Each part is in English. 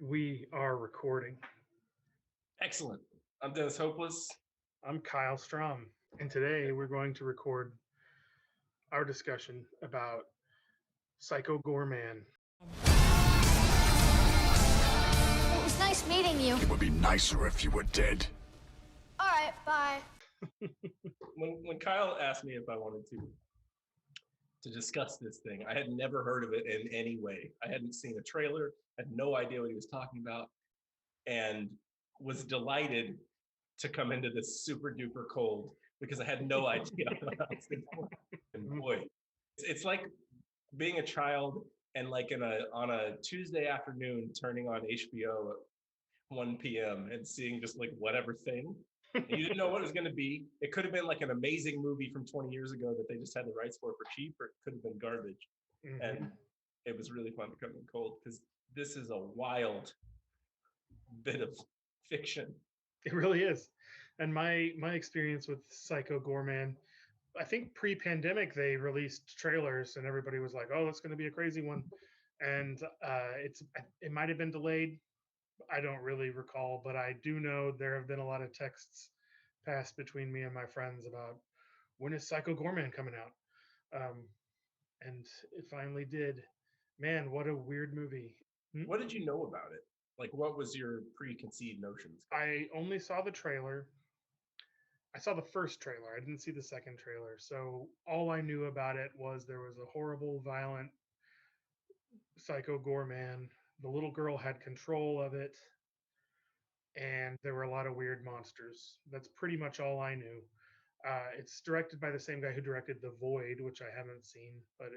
We are recording. Excellent. I'm Dennis Hopeless. I'm Kyle Strahm, and today we're going to record our discussion about Psycho Goreman. It was nice meeting you. It would be nicer if you were dead. All right, bye. When Kyle asked me if I wanted to discuss this thing, I had never heard of it in any way. I hadn't seen a trailer, had no idea what he was talking about, and was delighted to come into this super duper cold because I had no idea what I was going to. And boy, it's like being a child and like on a Tuesday afternoon turning on HBO at 1 p.m. and seeing just like whatever thing. And you didn't know what it was going to be. It could have been like an amazing movie from 20 years ago that they just had the rights for cheap, or it could have been garbage. Mm-hmm. And it was really fun to come in cold because this is a wild bit of fiction. It really is. And my experience with Psycho Goreman, I think pre-pandemic they released trailers and everybody was like, "Oh, that's going to be a crazy one," and it might have been delayed. I don't really recall, but I do know there have been a lot of texts passed between me and my friends about when is Psycho Goreman coming out, and it finally did. Man, what a weird movie. What did you know about it? Like, what was your preconceived notions? I only saw the trailer. I saw the first trailer. I didn't see the second trailer. So all I knew about it was there was a horrible, violent Psycho Goreman. The little girl had control of it, and there were a lot of weird monsters. That's pretty much all I knew. It's directed by the same guy who directed The Void, which I haven't seen, but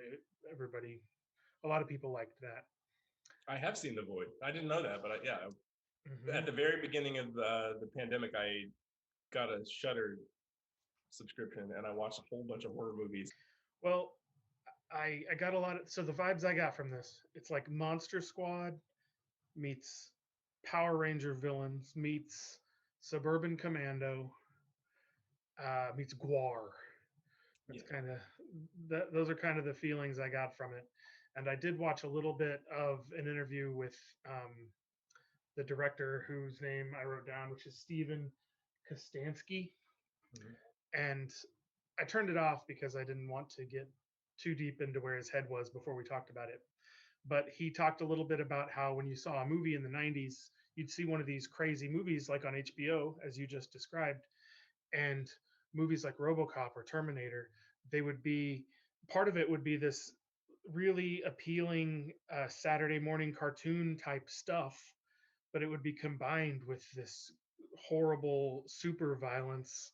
a lot of people liked that. I have seen The Void. I didn't know that, but at the very beginning of the pandemic, I got a Shudder subscription and I watched a whole bunch of horror movies. Well, I got a lot of, so the vibes I got from this, it's like Monster Squad meets Power Ranger villains meets Suburban Commando meets Gwar. That's kind of those are kind of the feelings I got from it. And I did watch a little bit of an interview with the director, whose name I wrote down, which is Steven Kostanski. Mm-hmm. And I turned it off because I didn't want to get too deep into where his head was before we talked about it. But he talked a little bit about how when you saw a movie in the 90s, you'd see one of these crazy movies like on HBO, as you just described, and movies like RoboCop or Terminator, they would be, part of it would be this really appealing Saturday morning cartoon type stuff, but it would be combined with this horrible super violence,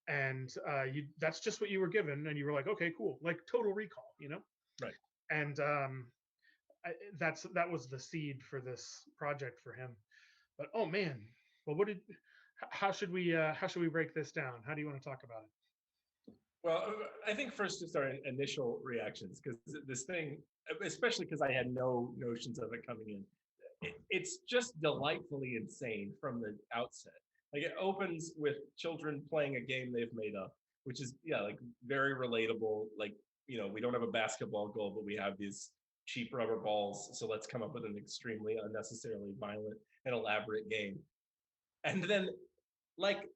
and that's just what you were given, and you were like, okay, cool, like Total Recall, right? And that was the seed for this project for him. But oh man, well, how should we break this down? How do you want to talk about it? Well, I think first just our initial reactions, because this thing, especially because I had no notions of it coming in, it's just delightfully insane from the outset. Like, it opens with children playing a game they've made up, which is, like very relatable. Like, we don't have a basketball goal, but we have these cheap rubber balls. So let's come up with an extremely unnecessarily violent and elaborate game. And then, like,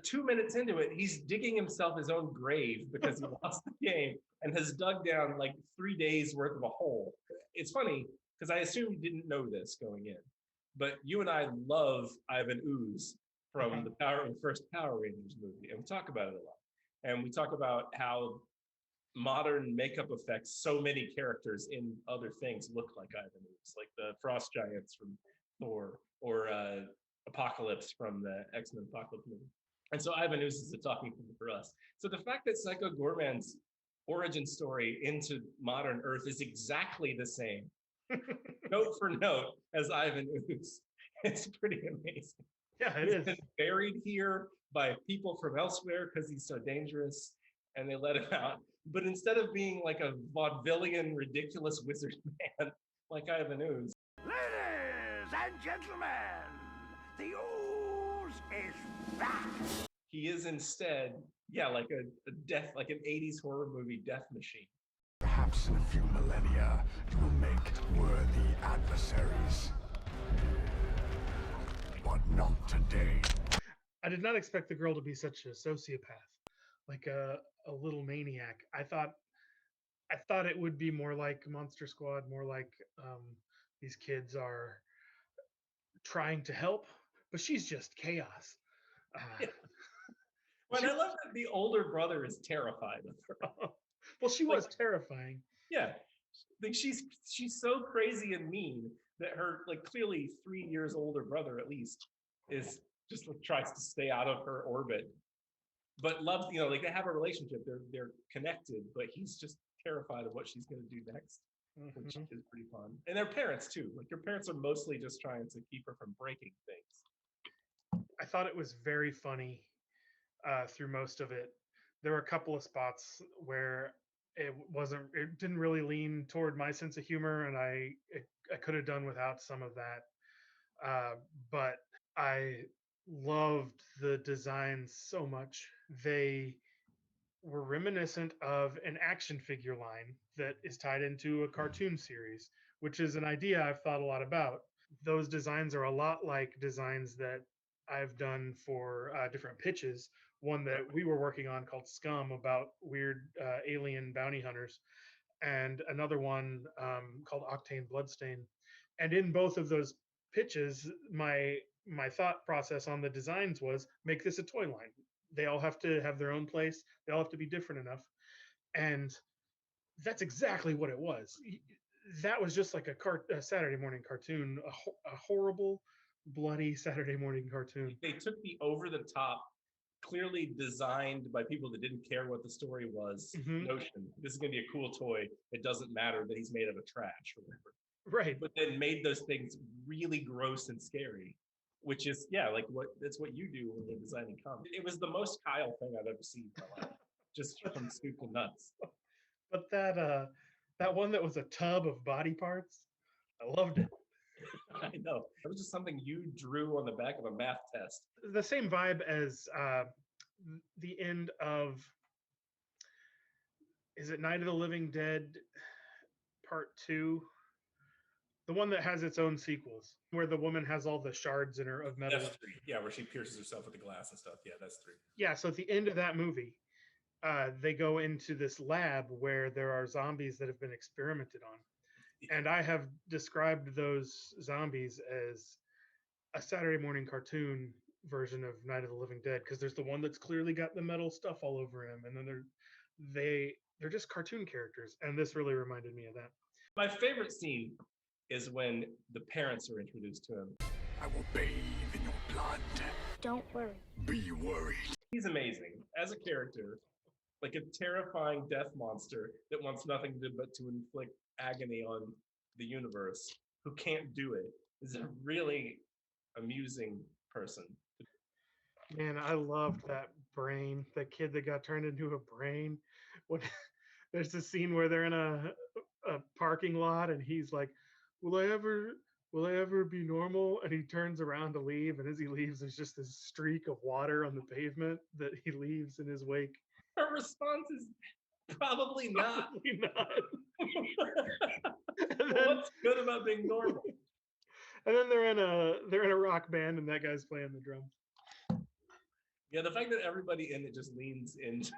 2 minutes into it, he's digging himself his own grave because he lost the game and has dug down like 3 days worth of a hole. It's funny because I assume you didn't know this going in, but you and I love Ivan Ooze from the first Power Rangers movie, and we talk about it a lot. And we talk about how modern makeup effects, so many characters in other things look like Ivan Ooze, like the Frost Giants from Thor, or Apocalypse from the X-Men Apocalypse movie. And so Ivan Ooze is a talking point for us. So the fact that Psycho Goreman's origin story into modern Earth is exactly the same, note for note, as Ivan Ooze, it's pretty amazing. Yeah, He's been buried here by people from elsewhere because he's so dangerous, and they let him out. But instead of being like a vaudevillian, ridiculous wizard man like Ivan Ooze. Ladies and gentlemen, the Ooze is back. He is instead, like a death, like an 80s horror movie death machine. Perhaps in a few millennia, you will make worthy adversaries. today. I did not expect the girl to be such a sociopath, like a little maniac. I thought it would be more like Monster Squad, more like these kids are trying to help, but she's just chaos. Yeah. Well, I love that the older brother is terrified of her. Well, she was terrifying. Yeah, like she's so crazy and mean that her like clearly 3 years older brother at least is just like, tries to stay out of her orbit, but loves, you know, like they have a relationship. They're connected, but he's just terrified of what she's going to do next, which is pretty fun. And their parents too. Like your parents are mostly just trying to keep her from breaking things. I thought it was very funny through most of it. There were a couple of spots where it didn't really lean toward my sense of humor, and I could have done without some of that. But I loved the designs so much. They were reminiscent of an action figure line that is tied into a cartoon series, which is an idea I've thought a lot about. Those designs are a lot like designs that I've done for different pitches. One that we were working on called Scum about weird alien bounty hunters, and another one called Octane Bloodstain. And in both of those pitches, my thought process on the designs was make this a toy line. They all have to have their own place. They all have to be different enough. And that's exactly what it was. That was just like a Saturday morning cartoon, a horrible, bloody Saturday morning cartoon. They took the over the top, clearly designed by people that didn't care what the story was notion. This is going to be a cool toy. It doesn't matter that he's made out of trash or whatever. Right. But then made those things really gross and scary, which is, yeah, like that's what you do when you're designing comics. It was the most Kyle thing I've ever seen in my life, just from soup to nuts. But that one that was a tub of body parts, I loved it. I know. It was just something you drew on the back of a math test. The same vibe as the end of, is it Night of the Living Dead Part 2? The one that has its own sequels, where the woman has all the shards in her of metal. That's 3. Yeah, where she pierces herself with the glass and stuff. Yeah, that's 3. Yeah, so at the end of that movie, they go into this lab where there are zombies that have been experimented on. And I have described those zombies as a Saturday morning cartoon version of Night of the Living Dead, because there's the one that's clearly got the metal stuff all over him, and then they're just cartoon characters, and this really reminded me of that. My favorite scene is when the parents are introduced to him. I will bathe in your blood. Don't worry. Be worried. He's amazing as a character, like a terrifying death monster that wants nothing but to inflict agony on the universe, who can't do it. Is a really amusing person. Man, I loved that brain, that kid that got turned into a brain. When there's a scene where they're in a parking lot, and he's like, will I ever be normal? And he turns around to leave, and as he leaves, there's just this streak of water on the pavement that he leaves in his wake. Her response is probably not. Probably not. What's good about being normal? And then they're in a rock band, and that guy's playing the drums. Yeah, the fact that everybody in it just leans into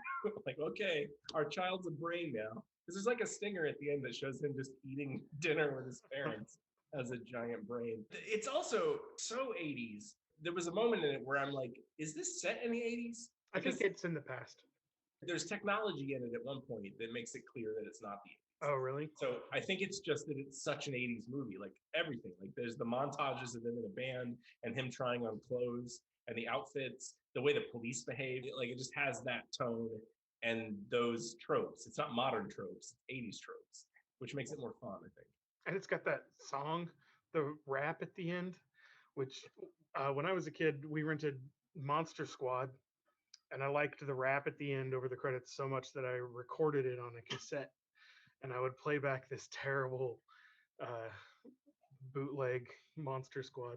like, okay, our child's a brain now. Because there's like a stinger at the end that shows him just eating dinner with his parents as a giant brain. It's also so 80s. There was a moment in it where I'm like, is this set in the 80s? I think it's in the past. There's technology in it at one point that makes it clear that it's not the 80s. Oh, really? So I think it's just that it's such an 80s movie, like everything. Like there's the montages of them in a band and him trying on clothes and the outfits, the way the police behave, like it just has that tone and those tropes. It's not modern tropes, it's 80s tropes, which makes it more fun, I think. And it's got that song, the rap at the end, which when I was a kid, we rented Monster Squad, and I liked the rap at the end over the credits so much that I recorded it on a cassette, and I would play back this terrible bootleg Monster Squad.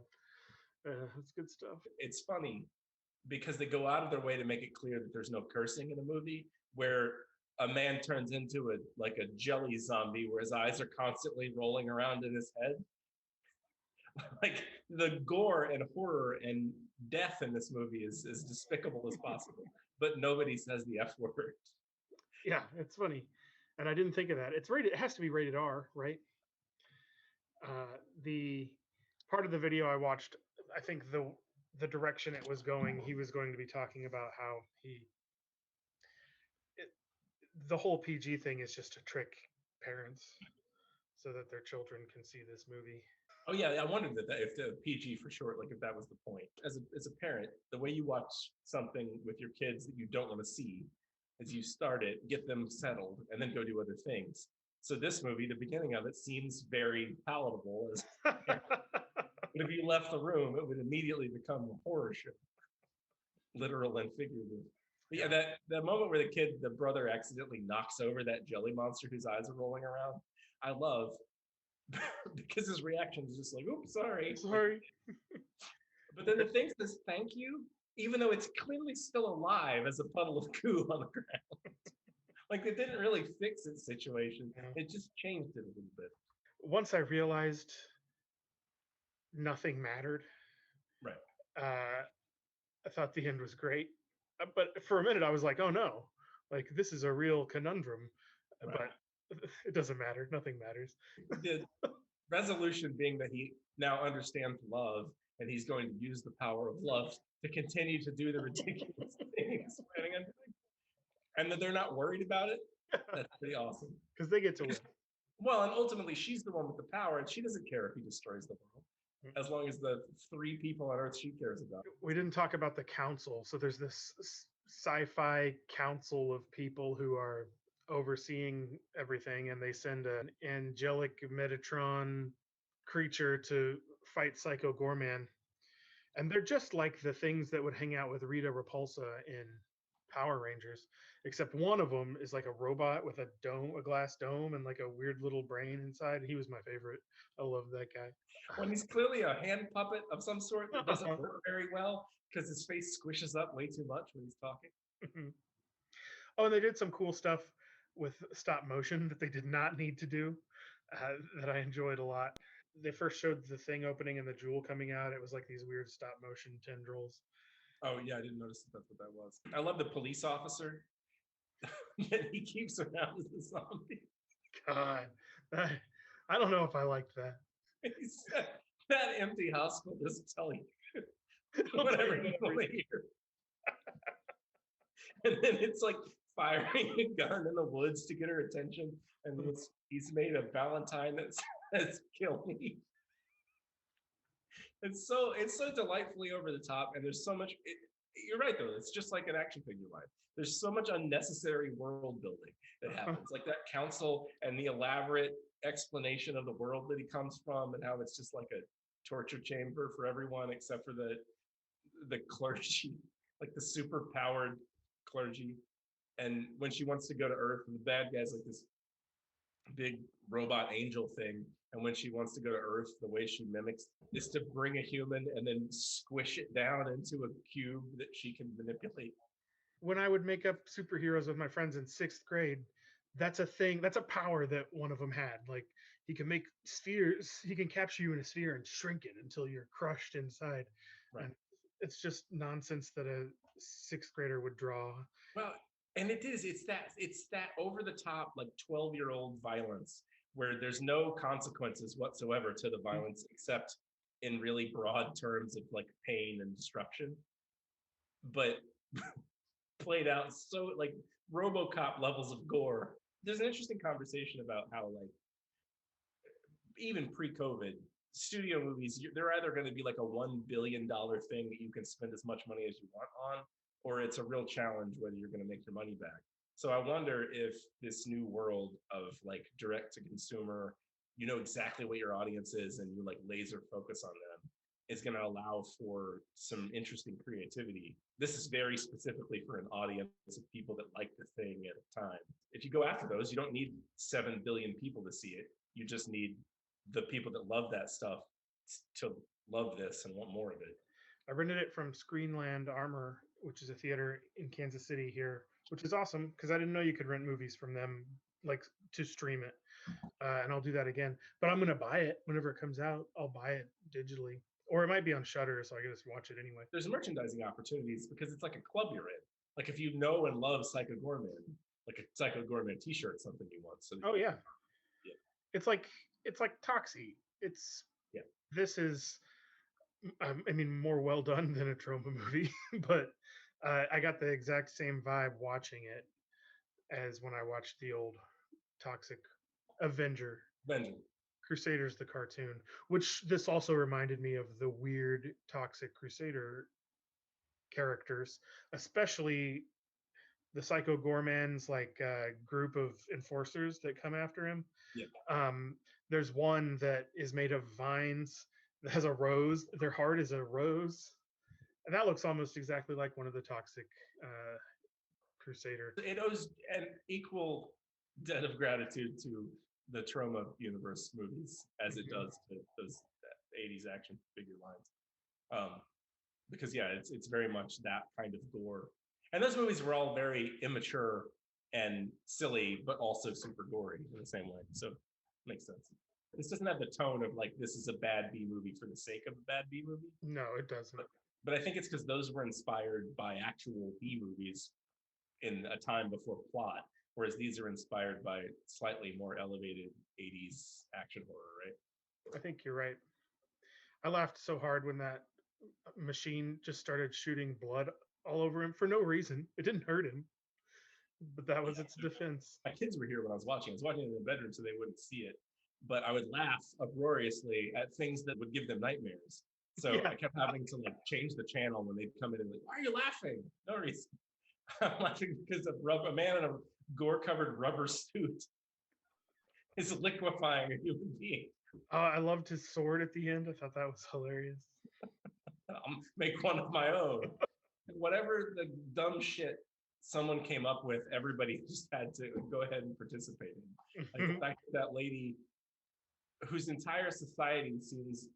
It's good stuff. It's funny because they go out of their way to make it clear that there's no cursing in the movie, where a man turns into a jelly zombie where his eyes are constantly rolling around in his head. Like the gore and horror and death in this movie is as despicable as possible, but nobody says the F word. Yeah, it's funny, and I didn't think of that. It's rated. It has to be rated R, right? The part of the video I watched, I think the direction it was going, he was going to be talking about how the whole PG thing is just to trick parents so that their children can see this movie. Oh yeah, I wondered that if the PG for short, like if that was the point. As a parent, the way you watch something with your kids that you don't want to see is you start it, get them settled, and then go do other things. So this movie, the beginning of it seems very palatable as but if you left the room, it would immediately become a horror show, literal and figurative. But yeah, that moment where the brother accidentally knocks over that jelly monster whose eyes are rolling around, I love because his reaction is just like, "Oops, sorry." Sorry. But then the thing says thank you, even though it's clearly still alive as a puddle of goo on the ground. Like it didn't really fix its situation. Yeah. It just changed it a little bit. Once I realized nothing mattered, Right. I thought the end was great. But for a minute, I was like, "Oh no, like this is a real conundrum." Right. But it doesn't matter. Nothing matters. The resolution being that he now understands love and he's going to use the power of love to continue to do the ridiculous thing he's planning on doing. And that they're not worried about it. That's pretty awesome. Because they get to win. Well, and ultimately she's the one with the power and she doesn't care if he destroys the world, as long as the 3 people on Earth she cares about. We didn't talk about the council. So there's this sci-fi council of people who are overseeing everything, and they send an angelic Metatron creature to fight Psycho Goreman. And they're just like the things that would hang out with Rita Repulsa in Power Rangers, except one of them is like a robot with a glass dome, and like a weird little brain inside. He was my favorite. I love that guy. When he's clearly a hand puppet of some sort that doesn't work very well because his face squishes up way too much when he's talking. Oh, and they did some cool stuff with stop motion that they did not need to do, that I enjoyed a lot. They first showed the thing opening and the jewel coming out. It was like these weird stop motion tendrils. Oh yeah, I didn't notice that's what that was. I love the police officer that he keeps around as a zombie. God, I don't know if I liked that. He said, that empty hospital doesn't tell you whatever you want to hear. And then it's like firing a gun in the woods to get her attention, and he's made a Valentine that says "kill me." It's so delightfully over the top, and there's so much. You're right though. It's just like an action figure line. There's so much unnecessary world building that happens, like that council and the elaborate explanation of the world that he comes from, and how it's just like a torture chamber for everyone except for the clergy, like the super powered clergy. And when she wants to go to Earth, and the bad guy's like this big robot angel thing, and when she wants to go to Earth, the way she mimics is to bring a human and then squish it down into a cube that she can manipulate. When I would make up superheroes with my friends in 6th grade, that's a thing. That's a power that one of them had. Like he can make spheres. He can capture you in a sphere and shrink it until you're crushed inside. Right. And it's just nonsense that a 6th grader would draw. Well, and it's that over the top, like 12-year-old violence where there's no consequences whatsoever to the violence except in really broad terms of like pain and destruction, but played out so like RoboCop levels of gore. There's an interesting conversation about how, like, even pre-COVID, studio movies, they're either going to be like a $1 billion thing that you can spend as much money as you want on, or it's a real challenge whether you're going to make your money back. So I wonder if this new world of like direct to consumer, you know exactly what your audience is and you like laser focus on them, is going to allow for some interesting creativity. This is very specifically for an audience of people that like the thing at a time. If you go after those, you don't need 7 billion people to see it. You just need the people that love that stuff to love this and want more of it. I rented it from Screenland Armor, which is a theater in Kansas City here, which is awesome because I didn't know you could rent movies from them, like to stream it. And I'll do that again. But I'm going to buy it whenever it comes out. I'll buy it digitally. or it might be on Shutter, so I can just watch it anyway. There's merchandising opportunities because it's like a club you're in. Like if you know and love Psycho Goreman, like a Psycho Goreman T-shirt, something you want. So Oh yeah, Yeah. It's like Toxie. It's Yeah. This is, I mean, more well done than a Troma movie, but I got the exact same vibe watching it as when I watched the old Toxic Avenger. Vengeance. Crusaders the cartoon, which this also reminded me of the weird Toxic Crusader characters, especially the Psycho Gorman's like group of enforcers that come after him. Yeah. There's one that is made of vines that has a rose. Their heart is a rose, and that looks almost exactly like one of the Toxic Crusader. It owes an equal debt of gratitude to the Troma universe movies as it does to those 80s action figure lines. Because yeah, it's very much that kind of gore. And those movies were all very immature and silly, but also super gory in the same way. So makes sense. This doesn't have the tone of like this is a bad B movie for the sake of a bad B movie. No, it doesn't. But I think it's because those were inspired by actual B movies in a time before plot, whereas these are inspired by slightly more elevated 80s action horror, right? I think you're right. I laughed so hard when that machine just started shooting blood all over him for no reason. It didn't hurt him, but that was its defense. My kids were here when I was watching. I was watching it in the bedroom so they wouldn't see it. But I would laugh uproariously at things that would give them nightmares. So Yeah. I kept having to like change the channel when they'd come in and like, why are you laughing? No reason. I'm laughing because a man in a gore-covered rubber suit is liquefying a human being. I loved his sword at the end. I thought that was hilarious. I'll make one of my own. Whatever the dumb shit someone came up with, everybody just had to go ahead and participate in. Like the fact that lady whose entire society seems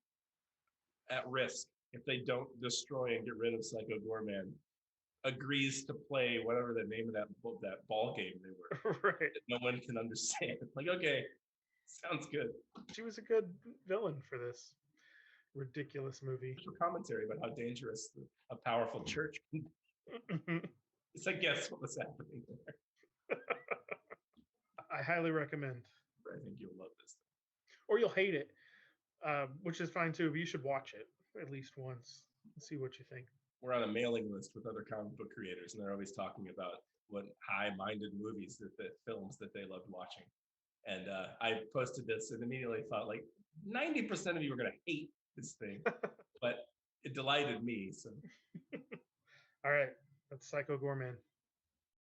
at risk if they don't destroy and get rid of Psycho Goreman agrees to play whatever the name of that ball game they were. Right. That no one can understand. Like, okay, sounds good. She was a good villain for this ridiculous movie. For commentary about how dangerous a powerful church can be. It's like, guess what was happening there. I highly recommend. I think you'll love this. Or you'll hate it, which is fine too. But you should watch it at least once and see what you think. We're on a mailing list with other comic book creators, and they're always talking about what high-minded movies that films that they loved watching. And I posted this and immediately thought, like, 90% of you are going to hate this thing, but it delighted me. So, all right, that's Psycho Goreman.